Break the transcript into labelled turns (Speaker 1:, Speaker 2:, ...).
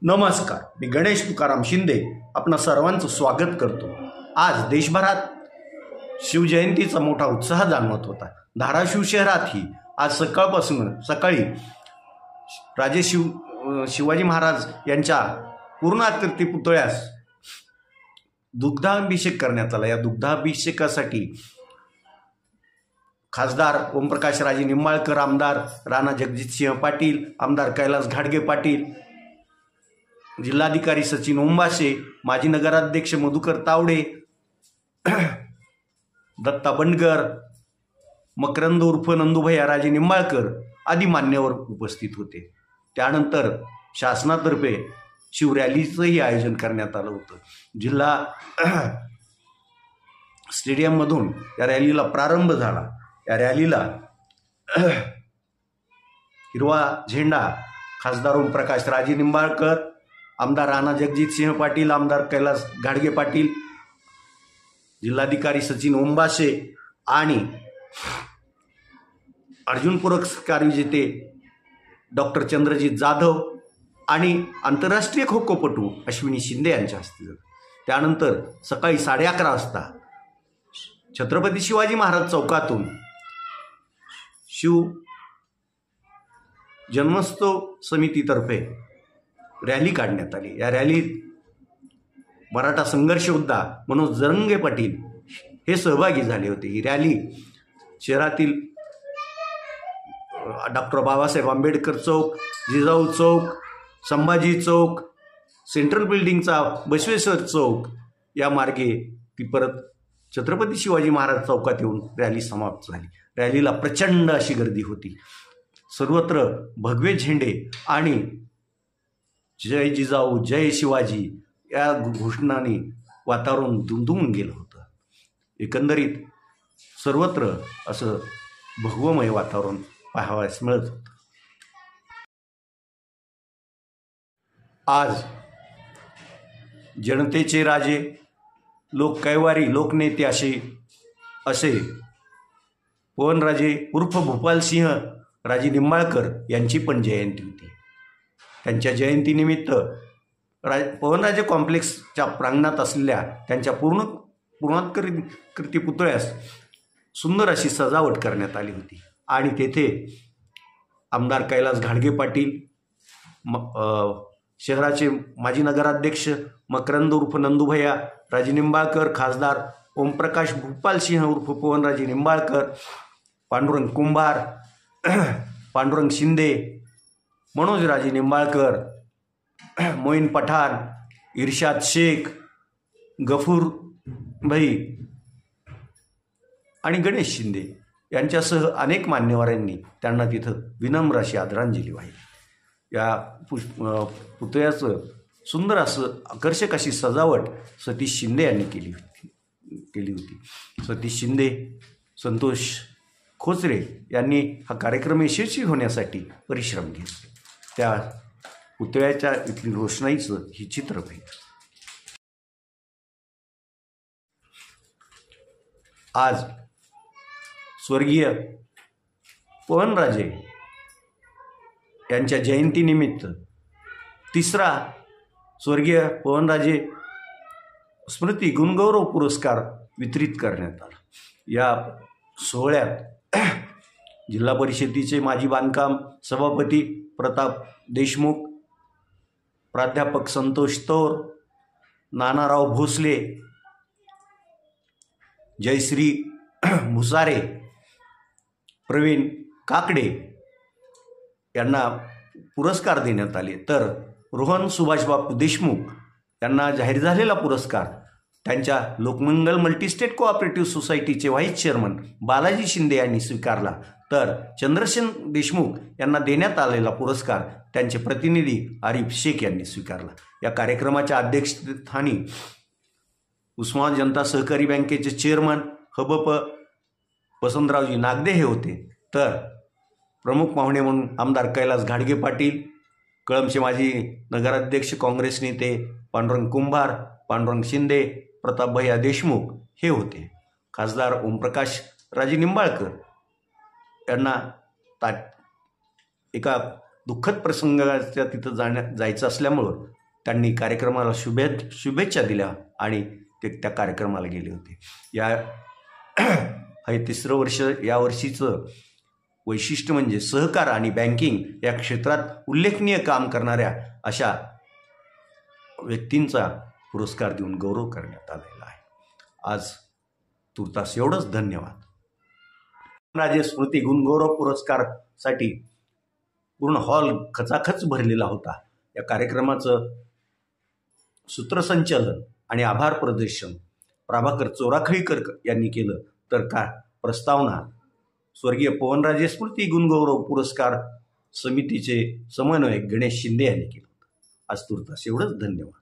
Speaker 1: नमस्कार, मी गणेश तुकाराम शिंदे आपणा सर्वांचं स्वागत करतो। आज देशभरात शिवजयंतीचा मोठा उत्साह जाणवत होता। धाराशिव शहरातही आज सकाळी राजे शिवाजी महाराज यांच्या पूर्णाकृती पुतळ्यास दुग्धाभिषेक करण्यात आला। या दुग्धाभिषेकासाठी खासदार ओमप्रकाश राजे निंबाळकर, आमदार राणा जगजितसिंह पाटील, आमदार कैलास घाडगे पाटील, जिल्हाधिकारी सचिन ओंबासे, माजी नगराध्यक्ष मधुकर तावडे, दत्ता बंडगर, मकरंद उर्फ नंदुभैया राजे निंबाळकर आदी मान्यवर उपस्थित होते। त्यानंतर शासनातर्फे शिवरॅलीचंही आयोजन करण्यात आलं होतं। जिल्हा स्टेडियममधून या रॅलीला प्रारंभ झाला। या रॅलीला हिरवा झेंडा खासदार ओमप्रकाश राजे निंबाळकर, आमदार राणा जगजितसिंह पाटील, आमदार कैलास घाडगे पाटील, जिल्हाधिकारी सचिन ओंबासे आणि अर्जुन पुरस्कार विजेते डॉक्टर चंद्रजीत जाधव आणि आंतरराष्ट्रीय खो खोपटू अश्विनी शिंदे यांच्या हस्ते झालं। त्यानंतर सकाळी 11:30 वाजता छत्रपती शिवाजी महाराज चौकातून शिव जन्मोत्सव समितीतर्फे रॅली काढण्यात आली। या रॅलीत मराठा संघर्ष योद्धा मनोज जरंगे पाटील हे सहभागी झाले होते। ही रॅली शहरातील डॉक्टर बाबासाहेब आंबेडकर चौक, जिजाऊ चौक, संभाजी चौक, सेंट्रल बिल्डिंगचा बसवेश्वर चौक या मार्गे ती परत छत्रपती शिवाजी महाराज चौकात येऊन रॅली समाप्त झाली। रॅलीला प्रचंड अशी गर्दी होती। सर्वत्र भगवे झेंडे आणि जय जिजाऊ जय शिवाजी या घोषणांनी वातावरण दुमदुमून गेलं होतं। एकंदरीत सर्वत्र असं भगवमय वातावरण पाहावयास मिळत होतं। आज जनतेचे राजे, लोककैवारी, लोकनेते असे पवनराजे उर्फ भूपालसिंह राजे निंबाळकर यांची पण जयंती होती। त्यांच्या जयंतीनिमित्त पवनराजे कॉम्प्लेक्सच्या प्रांगणात असलेल्या त्यांच्या पूर्णाकृती पुतळ्यास सुंदर अशी सजावट करण्यात आली होती आणि तेथे आमदार कैलास घाडगे पाटील, शहराचे माजी नगराध्यक्ष मकरंद उर्फ नंदुभैया राजे निंबाळकर, खासदार ओमप्रकाश भूपालसिंह उर्फ पवनराजे निंबाळकर, पांडुरंग कुंभार, पांडुरंग शिंदे, मनोज राजे निंबाळकर, मोईन पठाण, इर्शाद शेख, गफूर भाई आणि गणेश शिंदे यांच्यासह अनेक मान्यवरांनी त्यांना तिथं विनम्र अशी आदरांजली वाहिली। या पुतळ्याचं सुंदर असं आकर्षक अशी सजावट सतीश शिंदे यांनी केली होती। सतीश शिंदे, संतोष खोचरे यांनी हा कार्यक्रम यशस्वी होण्यासाठी परिश्रम घेतले। त्या पुतळ्याच्या इथली रोषणाईचं ही चित्रफित आज स्वर्गीय पवनराजे यांच्या जयंतीनिमित्त तिसरा स्वर्गीय पवनराजे स्मृती गुणगौरव पुरस्कार वितरित करण्यात आला। या सोहळ्यात जिल्हा परिषदेचे माजी बांधकाम सभापती प्रताप देशमुख, प्राध्यापक संतोष तौर, नानाराव भोसले, जयश्री भुसारे, प्रवीण काकडे यांना पुरस्कार देण्यात आले। तर रोहन सुभाषबापू देशमुख यांना जाहीर झालेला पुरस्कार त्यांच्या लोकमंगल मल्टीस्टेट कोऑपरेटिव्ह सोसायटीचे व्हाईस चेअरमन बालाजी शिंदे यांनी स्वीकारला। तर चंद्रसेन देशमुख यांना देण्यात आलेला पुरस्कार त्यांचे प्रतिनिधी आरिफ शेख यांनी स्वीकारला। या कार्यक्रमाच्या अध्यक्षस्थानी उस्मानाबाद जनता सहकारी बँकेचे चेअरमन हबप वसंतरावजी नागदे हे होते। तर प्रमुख पाहुणे म्हणून आमदार कैलास घाडगे पाटील, कळंबचे माजी नगराध्यक्ष काँग्रेस नेते पांडुरंग कुंभार, पांडुरंग शिंदे, प्रतापभैया देशमुख हे होते। खासदार ओमप्रकाश राजे निंबाळकर यांना एका दुःखद प्रसंगाच्या तिथं जायचं असल्यामुळं त्यांनी कार्यक्रमाला शुभेच्छा दिल्या आणि ते त्या कार्यक्रमाला गेले होते. हे 3रं वर्ष. या वर्षीचं वैशिष्ट्य म्हणजे सहकार आणि बँकिंग या क्षेत्रात उल्लेखनीय काम करणाऱ्या अशा व्यक्तींचा पुरस्कार देऊन गौरव करण्यात आलेला आहे. आज तुर्तास एवढंच. धन्यवाद. राजे स्मृती गुणगौरव पुरस्कारसाठी पूर्ण हॉल खचाखच भरलेला होता. या कार्यक्रमाचं सूत्रसंचालन आणि आभार प्रदर्शन प्रभाकर चोराखळीकर यांनी केलं, तर प्रस्तावना स्वर्गीय पवनराजे स्मृती गुणगौरव पुरस्कार समितीचे समन्वयक गणेश शिंदे यांनी केलं होतं. आज तुर्तास एवढंच. धन्यवाद.